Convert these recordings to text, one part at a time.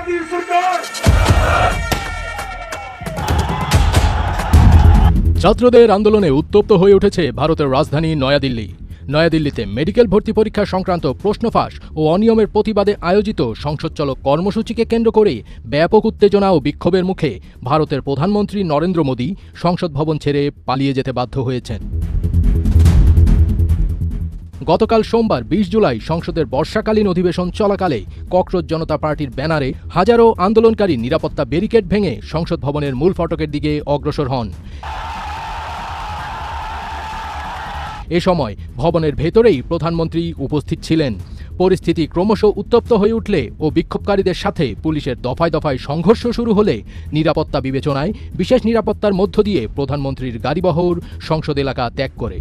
मोदी सरकार। ছাত্রদের আন্দোলনে উত্তপ্ত হয়ে উঠেছে ভারতের রাজধানী নয়াদিল্লি। নয়াদিল্লিতে মেডিকেল ভর্তি পরীক্ষা সংক্রান্ত প্রশ্ন ফাঁস ও অনিয়মের প্রতিবাদে আয়োজিত সংসদচলক কর্মসূচিকে কেন্দ্র করে ব্যাপক উত্তেজনা ও বিক্ষোভের মুখে ভারতের প্রধানমন্ত্রী নরেন্দ্র মোদী সংসদ ভবন ছেড়ে পালিয়ে যেতে বাধ্য হয়েছেন। গতকাল সোমবার ২০ জুলাই সংসদের বর্ষাকালীন অধিবেশন চলাকালে ককরোচ জনতা পার্টির ব্যানারে হাজারো আন্দোলনকারী নিরাপত্তা ব্যারিকেড ভেঙে সংসদ ভবনের মূল ফটকের দিকে অগ্রসর হন। এ সময় ভবনের ভেতরেই প্রধানমন্ত্রী উপস্থিত ছিলেন। পরিস্থিতি ক্রমশ উত্তপ্ত হয়ে উঠলে ও বিক্ষোভকারীদের সাথে পুলিশের দফায় দফায় সংঘর্ষ শুরু হলে নিরাপত্তা বিবেচনায় বিশেষ নিরাপত্তার মধ্য দিয়ে প্রধানমন্ত্রীর গাড়িবহর সংসদ এলাকা ত্যাগ করে।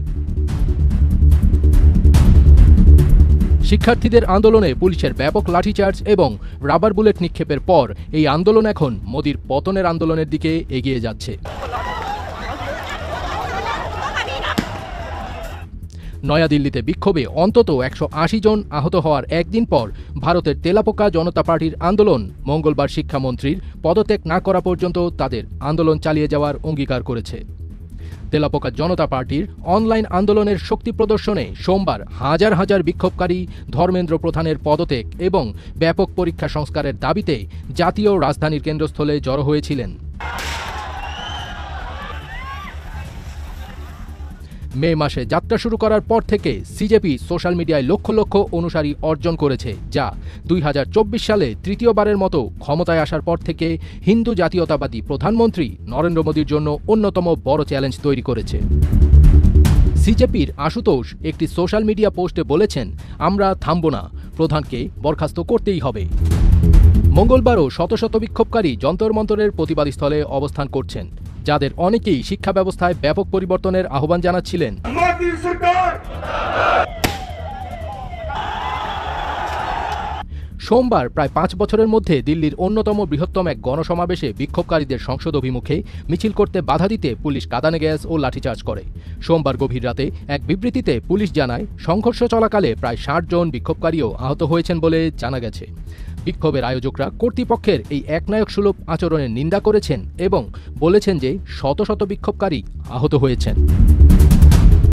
শিক্ষার্থীদের আন্দোলনে পুলিশের ব্যাপক লাঠিচার্জ এবং রাবার বুলেট নিক্ষেপের পর এই আন্দোলন এখন মোদির পতনের আন্দোলনের দিকে এগিয়ে যাচ্ছে। নয়াদিল্লিতে বিক্ষোভে অন্তত ১৮০ জন আহত হওয়ার একদিন পর ভারতের তেলাপোকা জনতা পার্টির আন্দোলন মঙ্গলবার শিক্ষামন্ত্রীর পদত্যাগ না করা পর্যন্ত তাদের আন্দোলন চালিয়ে যাওয়ার অঙ্গীকার করেছে। তেলাপোকা জনতা পার্টির অনলাইন আন্দোলনের শক্তি প্রদর্শনে সোমবার হাজার হাজার বিক্ষোভকারী ধর্মেন্দ্র প্রধানের পদত্যাগ এবং ব্যাপক পরীক্ষা সংস্কারের দাবিতে জাতীয় রাজধানীর কেন্দ্রস্থলে জড়ো হয়েছিলেন। মে মাসে যাত্রা শুরু করার পর থেকে সিজেপি সোশ্যাল মিডিয়ায় লক্ষ লক্ষ অনুসারী অর্জন করেছে, যা ২০২৪ সালে তৃতীয়বারের মতো ক্ষমতায় আসার পর থেকে হিন্দু জাতীয়তাবাদী প্রধানমন্ত্রী নরেন্দ্র মোদীর জন্য অন্যতম বড় চ্যালেঞ্জ তৈরি করেছে। সিজেপির আশুতোষ একটি সোশ্যাল মিডিয়া পোস্টে বলেছেন, আমরা থামব না, প্রধানকে বরখাস্ত করতেই হবে। মঙ্গলবারও শত শত বিক্ষোভকারী যন্তর মন্তরের প্রতিবাদস্থলে অবস্থান করছেন, যাদের অনেকেই শিক্ষা ব্যবস্থায় ব্যাপক পরিবর্তনের আহ্বান জানাচ্ছিলেন। সোমবার প্রায় ৫ বছরের মধ্যে দিল্লির অন্যতম বৃহত্তম এক গণসমাবেশে বিক্ষোভকারীদের সংসদ অভিমুখে মিছিল করতে বাধা দিতে পুলিশ কাঁদানে গ্যাস ও লাঠিচার্জ করে। সোমবার গভীর রাতে এক বিবৃতিতে পুলিশ জানায়, সংঘর্ষ চলাকালে প্রায় ৬০ জন বিক্ষোভকারীও আহত হয়েছেন বলে জানা গেছে। বিক্ষোভের আয়োজকরা কর্তৃপক্ষের এই একনায়কসুলভ আচরণের নিন্দা করেছেন এবং বলেছেন যে শত শত বিক্ষোভকারী আহত হয়েছেন।